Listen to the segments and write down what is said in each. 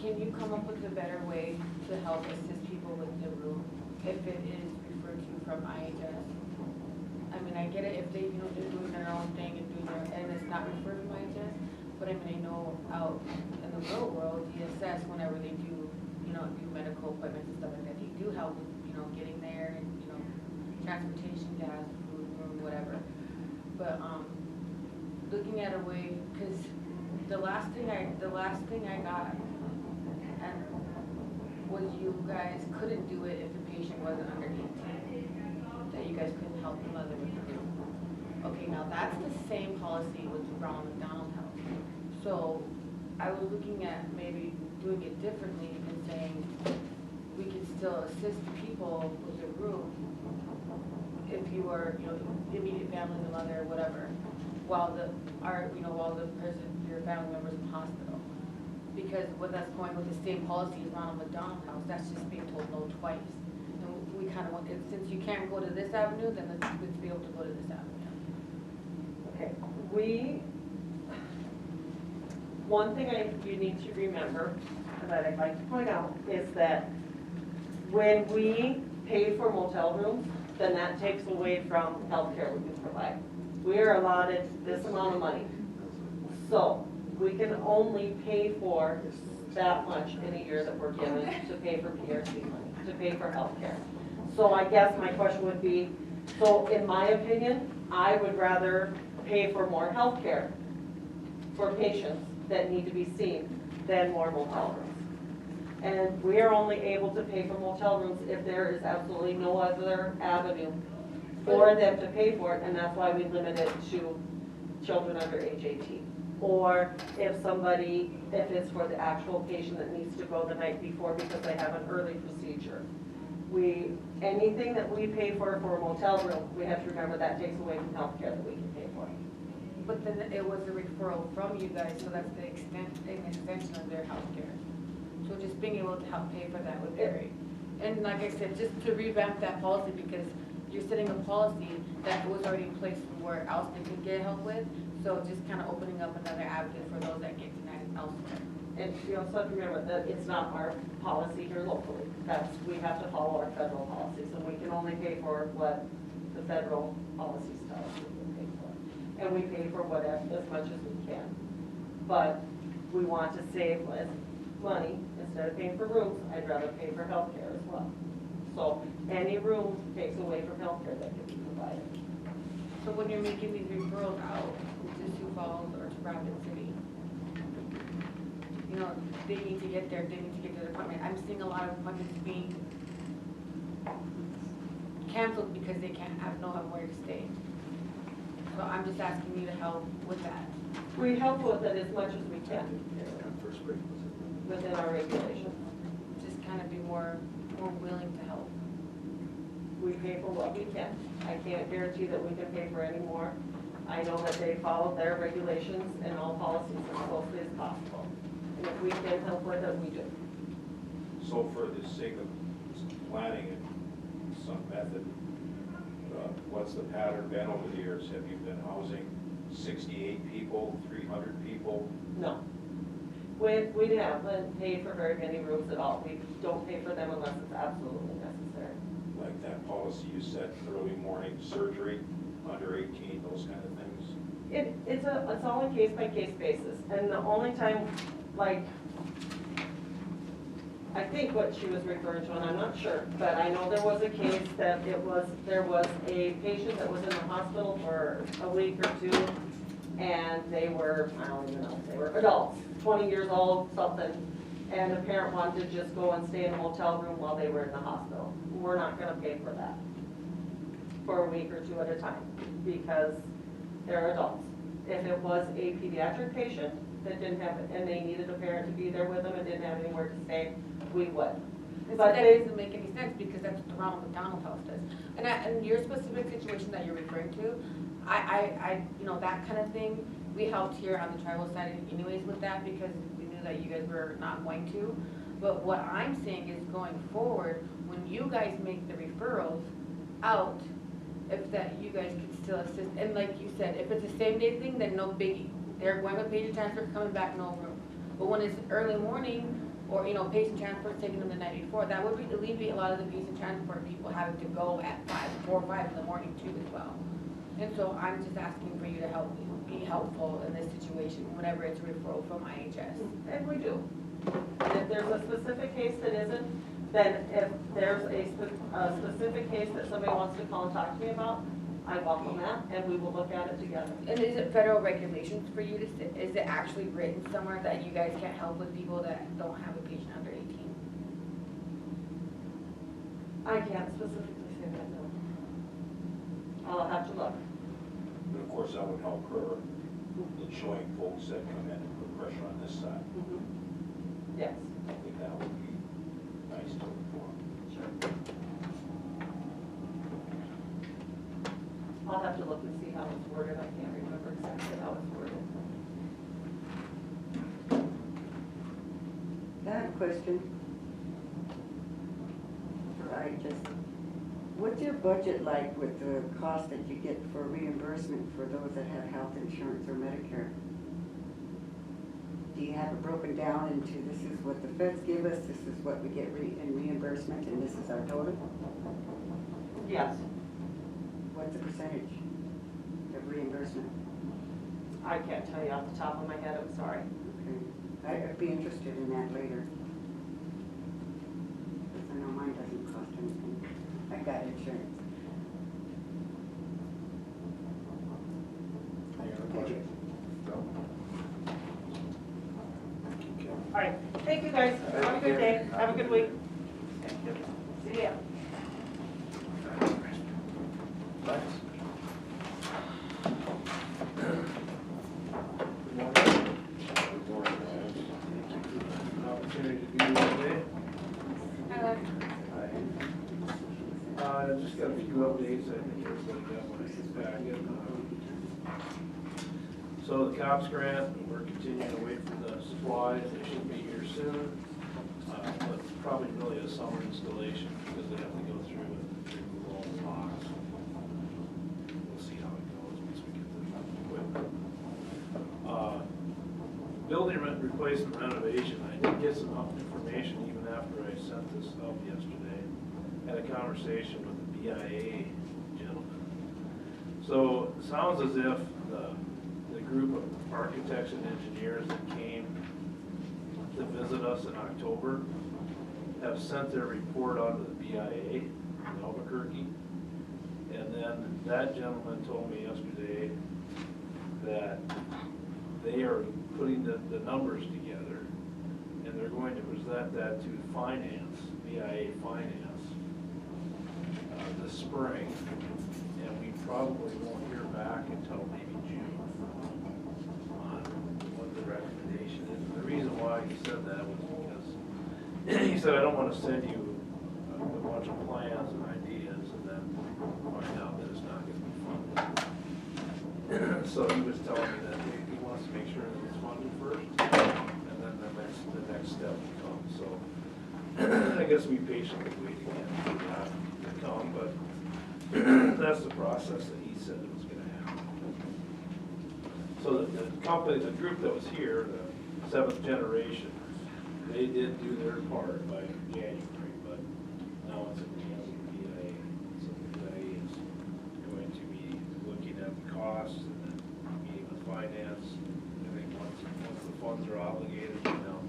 can you come up with a better way to help assist people with the room if it is referred to from IHS? I mean, I get it if they, they're doing their own thing and and it's not referred from IHS, but I mean, I know out in the real world, DSS, whenever they do, do medical appointments and stuff like that, they do help with, getting there and, transportation, gas, food, room, whatever. But, looking at a way, because the last thing I got and was you guys couldn't do it if the patient wasn't under 18. That you guys couldn't help the mother with the room. Okay, now that's the same policy with the Ronald McDonald House. So I was looking at maybe doing it differently and saying we can still assist people with the room if you are, immediate family, the mother, whatever, while the person, your family member's in the hospital. Because what that's going with the same policy as Ronald McDonald House, that's just being told no twice. And we kind of want, since you can't go to this avenue, then let's be able to go to this avenue. Okay, one thing you need to remember that I'd like to point out is that when we pay for motel rooms, then that takes away from health care we can provide. We are allotted this amount of money. So we can only pay for that much in a year that we're given to pay for PRC money, to pay for health care. So I guess my question would be, so in my opinion, I would rather pay for more health care for patients that need to be seen than more motel rooms. And we are only able to pay for motel rooms if there is absolutely no other avenue for them to pay for it, and that's why we limit it to children under age 18. Or if it's for the actual patient that needs to go the night before because they have an early procedure. Anything that we pay for a motel room, we have to remember that takes away from health care that we can pay for. But then it was a referral from you guys, so that's an extension of their health care. So just being able to help pay for that would be great. And like I said, just to revamp that policy, because you're setting a policy that was already in place where else they can get help with. So just kind of opening up another avenue for those that get denied elsewhere. And you also have to remember that it's not our policy here locally. We have to follow our federal policies, and we can only pay for what the federal policies tell us we can pay for. And we pay for as much as we can. But we want to save money. Instead of paying for rooms, I'd rather pay for health care as well. So any room takes away from health care that can be provided. So when you're making these referrals out to Sioux Falls or to Rapid City, they need to get there, they need to get to their appointment. I'm seeing a lot of appointments being canceled because they have nowhere to stay. So I'm just asking you to help with that. We help with it as much as we can within our regulations. Just kind of be more willing to help. We pay for what we can. I can't guarantee that we can pay for any more. I know that they follow their regulations and all policies as closely as possible. And if we can help with it, we do. So for the sake of planning and some method, what's the pattern been over the years? Have you been housing 68 people, 300 people? No. We haven't paid for very many rooms at all. We don't pay for them unless it's absolutely necessary. Like that policy you said, early morning surgery, under 18, those kind of things? It's all a case-by-case basis. And the only time, I think what she was referring to, and I'm not sure, but I know there was a case that there was a patient that was in the hospital for a week or two, and they were, I don't even know, they were adults, 20 years old, something, and the parent wanted to just go and stay in a motel room while they were in the hospital. We're not going to pay for that for a week or two at a time because they're adults. If it was a pediatric patient that didn't have, and they needed a parent to be there with them and didn't have anywhere to stay, we would. But that doesn't make any sense because that's what the Ronald McDonald House does. And your specific situation that you're referring to, that kind of thing, we helped here on the tribal side anyways with that because we knew that you guys were not going to. But what I'm saying is going forward, when you guys make the referrals out, if that you guys could still assist, and like you said, if it's a same day thing, then no biggie. They're going with patient transfer, coming back, no room. But when it's early morning, Or, you know, patient transport taking them the night before, that would alleviate a lot of the patient transport people having to go at 4 or 5 in the morning too as well. And so I'm just asking for you to be helpful in this situation, whenever it's a referral from IHS. And we do. And if there's a specific case that isn't, then if there's a specific case that somebody wants to call and talk to me about, I welcome that, and we will look at it together. And is it federal regulations for you to, is it actually written somewhere that you guys can't help with people that don't have a patient under 18? I can't specifically say that, no. I'll have to look. And of course, that would help her in showing folks that come in and put pressure on this side. Yes. I think that would be nice to inform. Sure. I'll have to look and see how it's worded. I can't remember exactly how it's worded. I have a question. What's your budget like with the cost that you get for reimbursement for those that have health insurance or Medicare? Do you have it broken down into this is what the feds give us, this is what we get in reimbursement, and this is our total? Yes. What's the percentage of reimbursement? I can't tell you off the top of my head, I'm sorry. Okay. I'd be interested in that later. Because I know mine doesn't cost anything. I got insurance. Any other questions? No? All right, thank you guys. Have a good day. Have a good week. See ya. Thanks. Good morning. An opportunity to be here today. I just got a few updates. I think everybody got my packet. So the COPS grant, we're continuing to wait for the supplies. They should be here soon. But probably really a summer installation because they have to go through and remove all the locks. We'll see how it goes once we get the equipment. Building replacement renovation, I did get some information even after I sent this up yesterday. Had a conversation with the BIA gentleman. So it sounds as if the group of architects and engineers that came to visit us in October have sent their report on to the BIA in Albuquerque. And then that gentleman told me yesterday that they are putting the numbers together and they're going to present that to finance, BIA finance, this spring. And we probably won't hear back until maybe June on what the recommendation is. And the reason why he said that was because he said, I don't want to send you a bunch of plans and ideas and then find out that it's not going to be funded. So he was telling me that he wants to make sure that it's funded first, and then the next step will come. So I guess we patiently wait again for that to come, but that's the process that he said was going to happen. So the company, the group that was here, the seventh generation, they did do their part by January, but now it's in the hands of the BIA. So the BIA is going to be looking at the costs and then meeting with finance. I think once the funds are obligated, they'll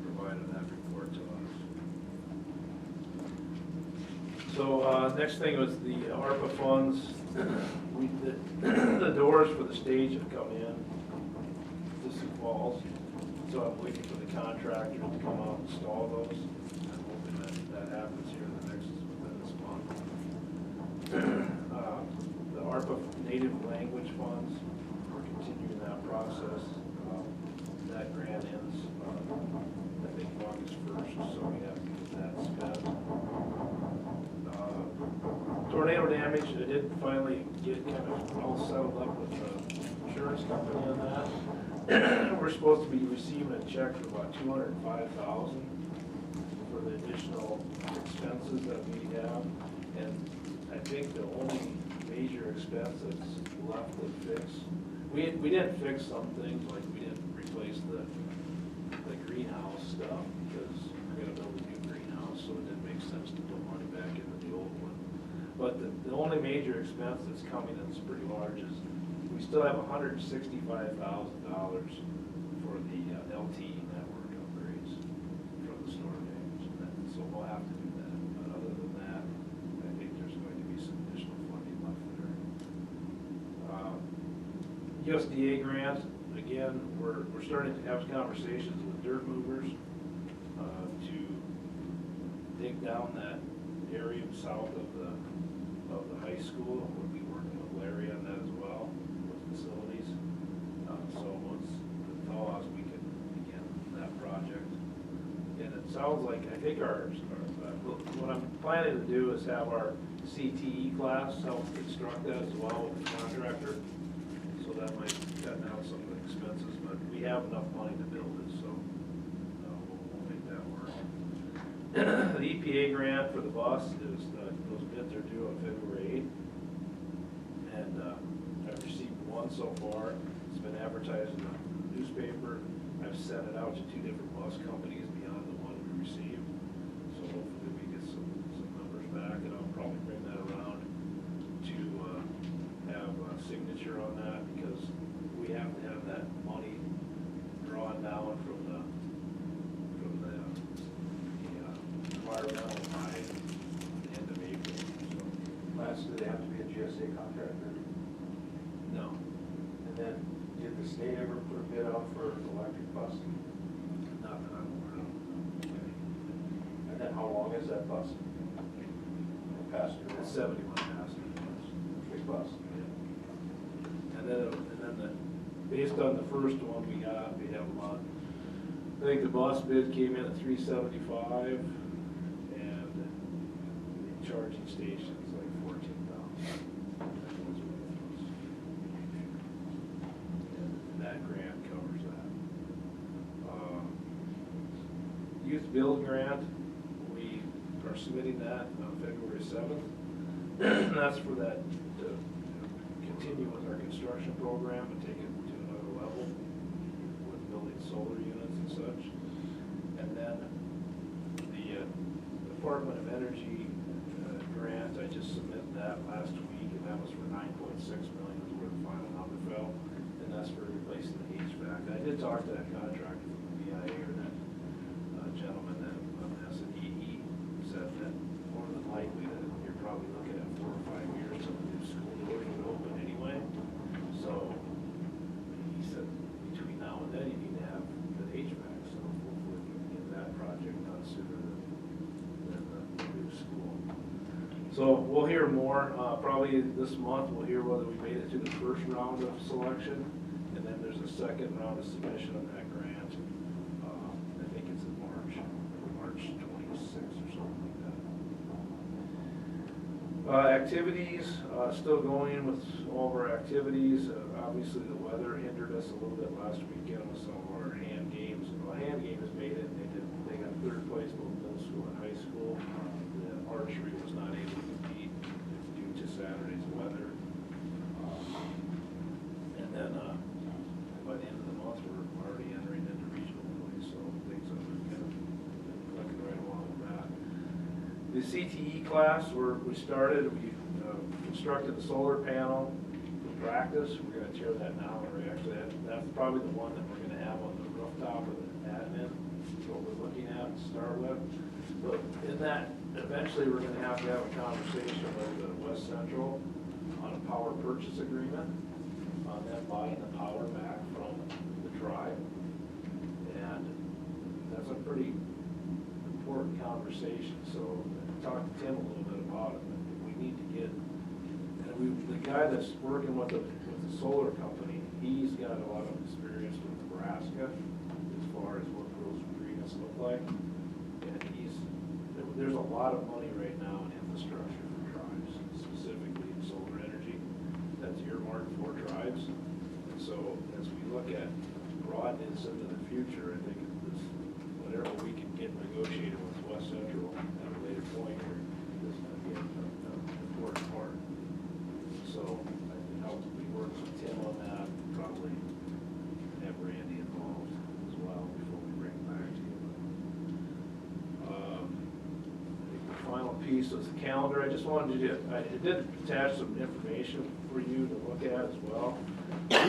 provide that report to us. So next thing was the ARPA funds. The doors for the stage have come in to Sioux Falls. So I'm waiting for the contractor to come out and install those. I'm hoping that happens here within this month. The ARPA native language funds, we're continuing that process. That grant ends, I think August 1st, so we have to get that spent. Tornado damage, I did finally get kind of all settled up with the insurance company on that. We're supposed to be receiving a check for about $205,000 for the additional expenses that we have. And I think the only major expense that's left to fix, we didn't fix some things, like we didn't replace the greenhouse But the only major expense that's coming in is pretty large is, we still have $165,000 for the LTE network upgrades from the storm damage. So we'll have to do that. But other than that, I think there's going to be some additional funding left there. USDA grant, again, we're starting to have conversations with dirt movers to dig down that area south of the high school. We'll be working with Larry on that as well, with facilities. So once the thaws, we can begin that project. And it sounds like, I think what I'm planning to do is have our CTE class help construct that as well with the contractor. So that might cut down some of the expenses, but we have enough money to build it, so we'll make that work. The EPA grant for the bus is, those bids are due on February 8th. And I've received one so far. It's been advertised in the newspaper. I've sent it out to 2 different bus companies beyond the one we received. So hopefully we get some numbers back, and I'll probably bring that around to have a signature on that, because we have to have that money drawn down from the environmental by the end of April. So, Last, do they have to be a GSA contractor? no, And then, did the state ever put a bid out for an electric bus? not that I'm aware of. And then how long is that bus? Passenger? It's 71 passengers. Big bus. And then based on the first one we got, we have about, I think the bus bid came in at $375, and the charging station is like $14,000. And that grant covers that. Youth Build Grant, we are submitting that on February 7th. And that's for that, to continue with our construction program and take it to another level with building solar units and such. And then the Department of Energy grant, I just submitted that last week, and that was for $9.6 million is where the final number fell. And that's for replacing the HVAC. I did talk to that contractor from the BIA, or that gentleman that on this, and he said that more than likely that you're probably looking at 4 or 5 years till the new school doors would open anyway. So he said between now and then you need to have the HVAC, so hopefully we can get that project done sooner than the new school. So we'll hear more, probably this month we'll hear whether we made it to the first round of selection, and then there's a second round of submission of that grant. I think it's in March 26th or something like that. Activities, still going with all of our activities. Obviously the weather hindered us a little bit last weekend with some of our hand games. Well, hand games made it, they got 3rd place both middle school and high school. The archery was not able to compete due to Saturday's weather. And then by the end of the month, we're already entering into regional play, so things are kind of looking right along with that. The CTE class, we started, we constructed the solar panel for practice. We're going to tear that down, and that's probably the one that we're going to have on the rooftop of the admin. That's what we're looking at to start with. But in that, eventually we're going to have a conversation with West Central on a power purchase agreement, on them buying the power back from the tribe. And that's a pretty important conversation. So I talked to Tim a little bit about it. We need to get, and the guy that's working with the solar company, he's got a lot of experience with Nebraska as far as what those agreements look like. And there's a lot of money right now in infrastructure for tribes, specifically in solar energy, that's earmarked for tribes. And so as we look at broadening this into the future, I think whatever we can get negotiated with West Central at a later point here is going to be an important part. So it helps if we work with Tim on that, probably have Randy involved as well before we bring it back to you. I think the final piece piece was the calendar. I just wanted to, I did attach some information for you to look at as well.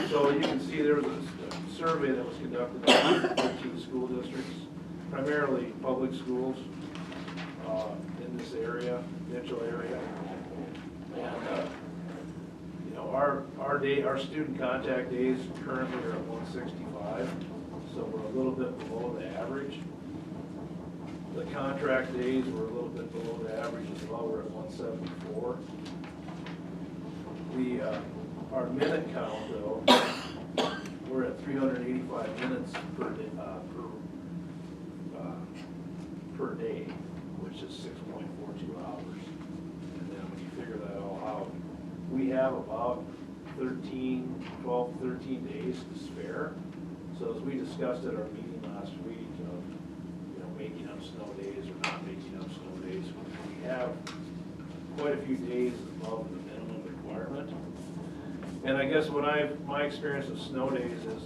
So you can see there was a survey that was conducted in 13 school districts, primarily public schools in this area, Mitchell area. And, you know, our student contact days currently are at 165, so we're a little bit below the average. The contract days were a little bit below the average as well, we're at 174. Our minute count though, we're at 385 minutes per day, per day, which is 6.42 hours. And then when you figure that all out, we have about 12, 13 days to spare. So as we discussed at our meeting last week, making up snow days or not making up snow days, we have quite a few days above the minimum requirement. And I guess my experience of snow days is